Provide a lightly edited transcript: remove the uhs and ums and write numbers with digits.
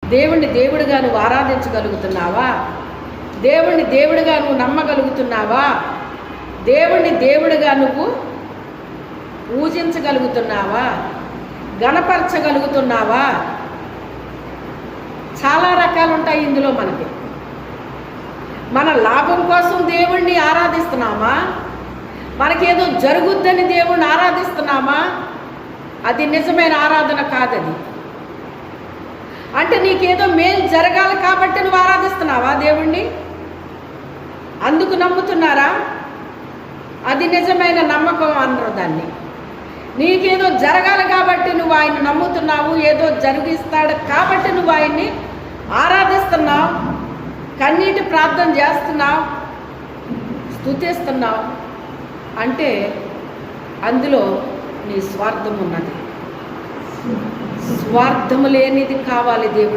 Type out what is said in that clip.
దేవుణ్ణి దేవుడిగా నువ్వు ఆరాధించగలుగుతున్నావా? దేవుణ్ణి దేవుడిగా నువ్వు నమ్మగలుగుతున్నావా? దేవుణ్ణి దేవుడిగా నువ్వు పూజించగలుగుతున్నావా? గణపరచగలుగుతున్నావా? చాలా రకాలు ఉంటాయి ఇందులో. మన లాభం కోసం దేవుణ్ణి ఆరాధిస్తున్నామా? మనకేదో జరుగుద్దని దేవుణ్ణి ఆరాధిస్తున్నామా? అది నిజమైన ఆరాధన కాదది. అంటే నీకేదో మేలు జరగాలి కాబట్టి నువ్వు ఆరాధిస్తున్నావా దేవుణ్ణి? అందుకు నమ్ముతున్నారా? అది నిజమైన నమ్మకం అనరు దాన్ని. నీకేదో జరగాలి కాబట్టి నువ్వు ఆయన నమ్ముతున్నావు, ఏదో జరిగిస్తాడు కాబట్టి నువ్వు ఆయన్ని ఆరాధిస్తున్నావు, కన్నీటి ప్రార్థన చేస్తున్నావు, స్తుతిస్తున్నావు అంటే అందులో నీ స్వార్థం ఉన్నది. స్వార్థము లేనిది కావాలి దేవుడు.